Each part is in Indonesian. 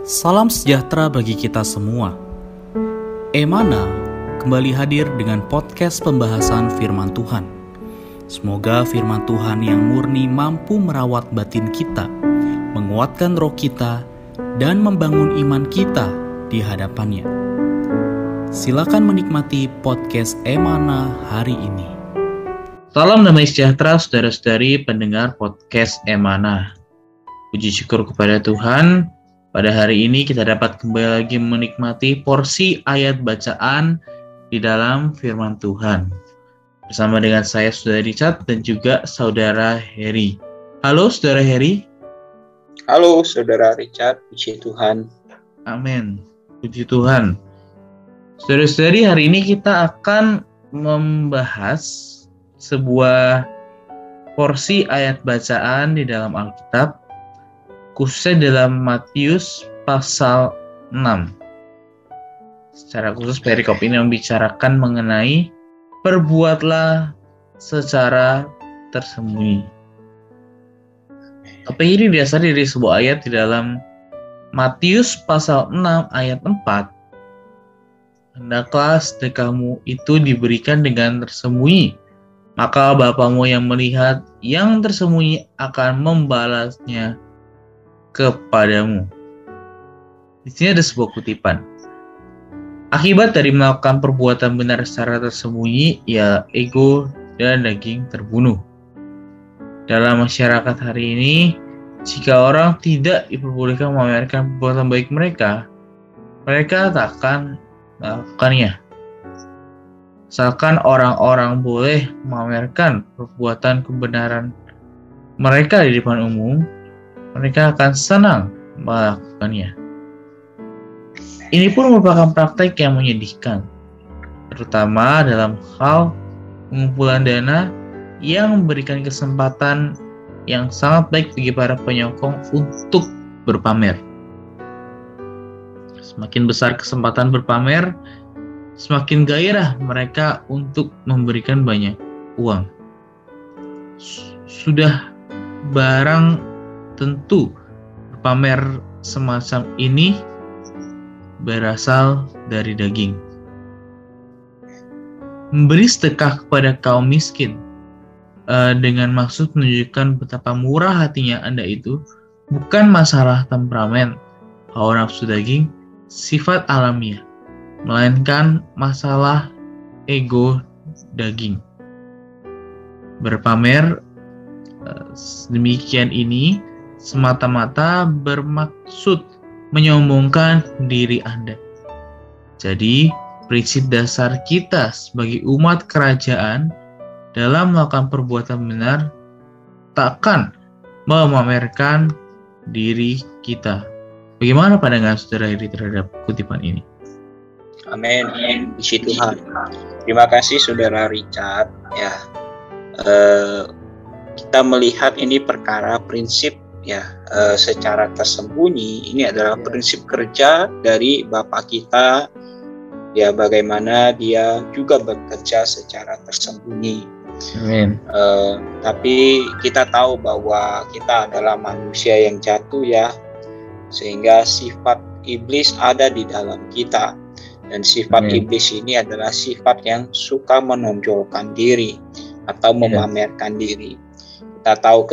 Salam sejahtera bagi kita semua. Emana kembali hadir dengan podcast pembahasan firman Tuhan. Semoga firman Tuhan yang murni mampu merawat batin kita, menguatkan roh kita, dan membangun iman kita di hadapannya. Silakan menikmati podcast Emana hari ini. Salam damai sejahtera saudara-saudari pendengar podcast Emana. Puji syukur kepada Tuhan. Pada hari ini kita dapat kembali lagi menikmati porsi ayat bacaan di dalam firman Tuhan. Bersama dengan saya, Saudara Richard, dan juga Saudara Heri. Halo, Saudara Heri. Halo, Saudara Richard. Puji Tuhan. Amin. Puji Tuhan. Saudara-saudari, hari ini kita akan membahas sebuah porsi ayat bacaan di dalam Alkitab, khususnya dalam Matius pasal 6. Secara khusus perikop ini membicarakan mengenai perbuatlah secara tersembunyi. Tapi ini didasari dari sebuah ayat di dalam Matius pasal 6 ayat 4. Hendaklah sedekahmu itu diberikan dengan tersembunyi, maka Bapamu yang melihat yang tersembunyi akan membalasnya kepadamu. Di sini ada sebuah kutipan. Akibat dari melakukan perbuatan benar secara tersembunyi, ya ego dan daging terbunuh. Dalam masyarakat hari ini, jika orang tidak diperbolehkan memamerkan perbuatan baik mereka tak akan melakukannya. Asalkan orang-orang boleh memamerkan perbuatan kebenaran mereka di depan umum, mereka akan senang melakukannya. Ini pun merupakan praktek yang menyedihkan, terutama dalam hal pengumpulan dana yang memberikan kesempatan yang sangat baik bagi para penyokong untuk berpamer. Semakin besar kesempatan berpamer, semakin gairah mereka untuk memberikan banyak uang. Sudah barang tentu pamer semacam ini berasal dari daging. Memberi sedekah kepada kaum miskin dengan maksud menunjukkan betapa murah hatinya Anda itu bukan masalah temperamen, hawa nafsu daging, sifat alamiah, melainkan masalah ego daging. Berpamer demikian ini semata-mata bermaksud menyombongkan diri Anda. Jadi, prinsip dasar kita sebagai umat kerajaan dalam melakukan perbuatan benar takkan memamerkan diri kita. Bagaimana pandangan saudara ini terhadap kutipan ini? Amin. Puji Tuhan. Terima kasih Saudara Richard. Kita melihat ini perkara prinsip secara tersembunyi. Ini adalah prinsip kerja dari Bapa kita, bagaimana dia juga bekerja secara tersembunyi. Amin. Tapi kita tahu bahwa kita adalah manusia yang jatuh, sehingga sifat iblis ada di dalam kita, dan sifat iblis ini adalah sifat yang suka menonjolkan diri atau memamerkan diri. Kita tahu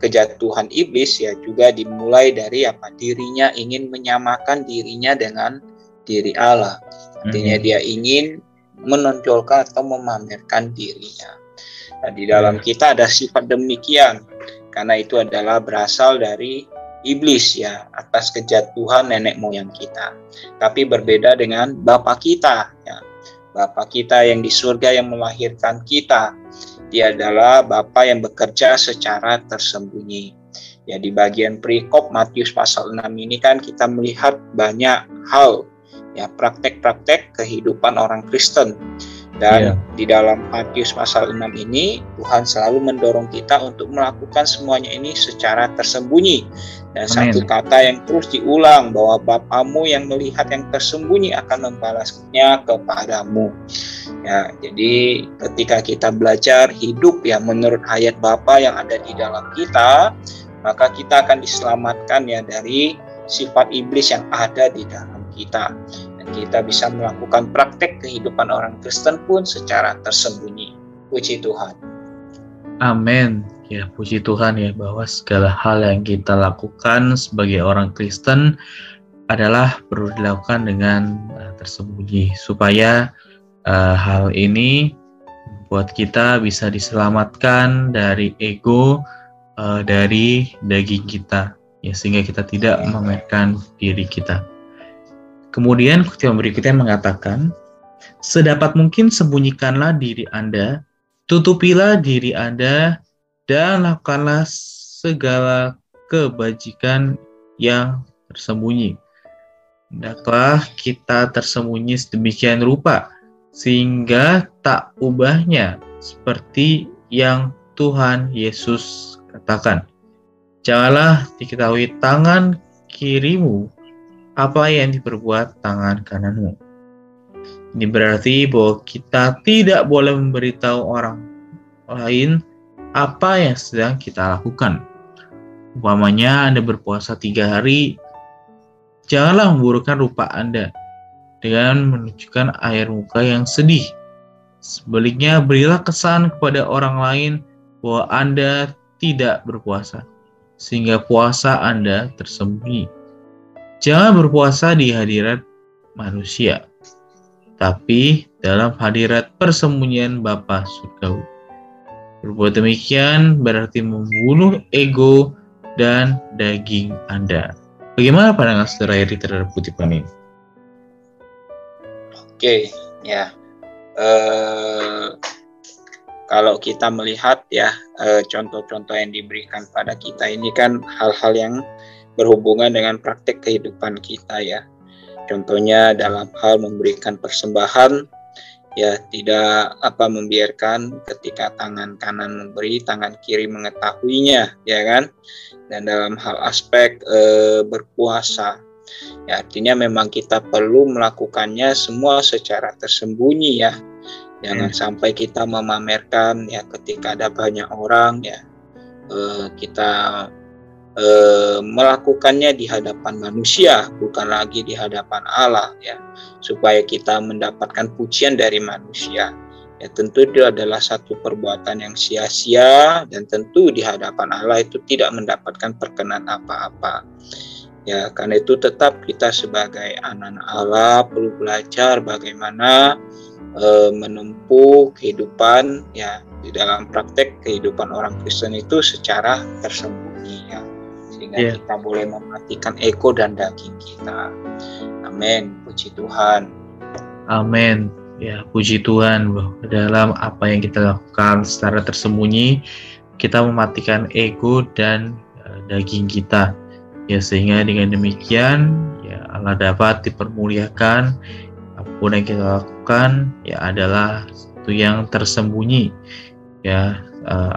kejatuhan iblis juga dimulai dari dirinya ingin menyamakan dirinya dengan diri Allah. Artinya dia ingin menonjolkan atau memamerkan dirinya. Nah, di dalam kita ada sifat demikian, karena itu adalah berasal dari iblis atas kejatuhan nenek moyang kita. Tapi berbeda dengan Bapa kita, Bapa kita yang di surga yang melahirkan kita. Dia adalah Bapa yang bekerja secara tersembunyi. Di bagian perikop Matius pasal 6 ini kan kita melihat banyak hal, praktek-praktek kehidupan orang Kristen. Dan di dalam Matius pasal 6 ini, Tuhan selalu mendorong kita untuk melakukan semuanya ini secara tersembunyi. Dan satu kata yang terus diulang, bahwa Bapamu yang melihat yang tersembunyi akan membalasnya kepadamu. Jadi ketika kita belajar hidup menurut ayat Bapa yang ada di dalam kita, maka kita akan diselamatkan dari sifat iblis yang ada di dalam kita. Dan kita bisa melakukan praktek kehidupan orang Kristen pun secara tersembunyi. Puji Tuhan. Amin. Ya, puji Tuhan ya, bahwa segala hal yang kita lakukan sebagai orang Kristen adalah perlu dilakukan dengan tersembunyi, supaya hal ini membuat kita bisa diselamatkan dari ego, dari daging kita, ya, sehingga kita tidak memamerkan diri kita. Kemudian kutipan berikutnya mengatakan, sedapat mungkin sembunyikanlah diri Anda, tutupilah diri Anda, dan lakukanlah segala kebajikan yang tersembunyi. Hendaklah kita tersembunyi sedemikian rupa, sehingga tak ubahnya seperti yang Tuhan Yesus katakan. Janganlah diketahui tangan kirimu apa yang diperbuat tangan kananmu. Ini berarti bahwa kita tidak boleh memberitahu orang lain apa yang sedang kita lakukan. Umpamanya Anda berpuasa 3 hari, janganlah memburukkan rupa Anda dengan menunjukkan air muka yang sedih. Sebaliknya, berilah kesan kepada orang lain bahwa Anda tidak berpuasa, sehingga puasa Anda tersembunyi. Jangan berpuasa di hadirat manusia, tapi dalam hadirat persembunyian Bapa Surgawi. Berbuat demikian berarti membunuh ego dan daging Anda. Bagaimana pandangan Saudara Heri terhadap kutipan ini? Oke, ya. Kalau kita melihat ya contoh-contoh yang diberikan pada kita ini kan hal-hal yang berhubungan dengan praktek kehidupan kita ya. Contohnya dalam hal memberikan persembahan, ya tidak membiarkan ketika tangan kanan memberi, tangan kiri mengetahuinya, ya kan? Dan dalam hal aspek berpuasa, ya artinya memang kita perlu melakukannya semua secara tersembunyi ya. Jangan sampai kita memamerkan ya ketika ada banyak orang ya, kita melakukannya di hadapan manusia, bukan lagi di hadapan Allah ya, supaya kita mendapatkan pujian dari manusia. Ya tentu itu adalah satu perbuatan yang sia-sia, dan tentu di hadapan Allah itu tidak mendapatkan perkenan apa-apa. Ya karena itu tetap kita sebagai anak Allah perlu belajar bagaimana menempuh kehidupan ya di dalam praktek kehidupan orang Kristen itu secara tersembunyi ya. Kita boleh mematikan ego dan daging kita. Amin. Puji Tuhan. Amin. Ya, puji Tuhan bahwa dalam apa yang kita lakukan secara tersembunyi, kita mematikan ego dan daging kita. Ya, sehingga dengan demikian ya Allah dapat dipermuliakan. Apapun yang kita lakukan ya adalah sesuatu yang tersembunyi ya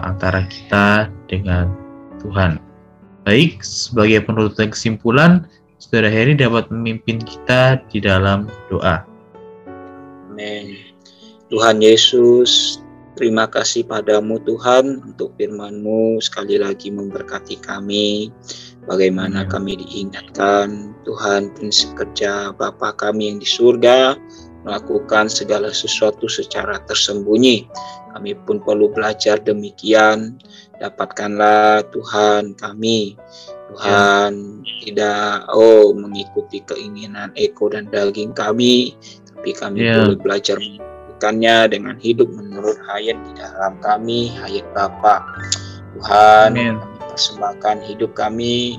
antara kita dengan Tuhan. Baik, sebagai penutup dan kesimpulan, Saudara Heri dapat memimpin kita di dalam doa. Amin. Tuhan Yesus, terima kasih padamu Tuhan untuk firman-Mu sekali lagi memberkati kami. Bagaimana kami diingatkan Tuhan prinsip kerja Bapa kami yang di surga, melakukan segala sesuatu secara tersembunyi. Kami pun perlu belajar demikian. Dapatkanlah Tuhan kami, Tuhan tidak mengikuti keinginan ego dan daging kami, tapi kami perlu belajar melakukannya dengan hidup menurut hayat di dalam kami, hayat Bapa. Tuhan, kami persembahkan hidup kami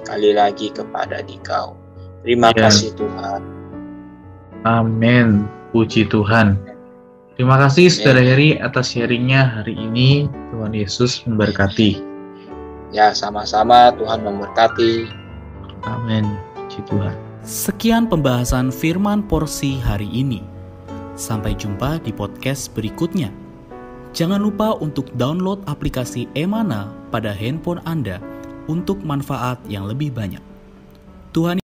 sekali lagi kepada Dikau. Terima kasih Tuhan. Amin. Puji Tuhan. Terima kasih Saudara Heri atas sharingnya hari ini. Tuhan Yesus memberkati. Ya, sama-sama. Tuhan memberkati. Amin. Puji Tuhan. Sekian pembahasan firman porsi hari ini. Sampai jumpa di podcast berikutnya. Jangan lupa untuk download aplikasi Emana pada handphone Anda untuk manfaat yang lebih banyak. Tuhan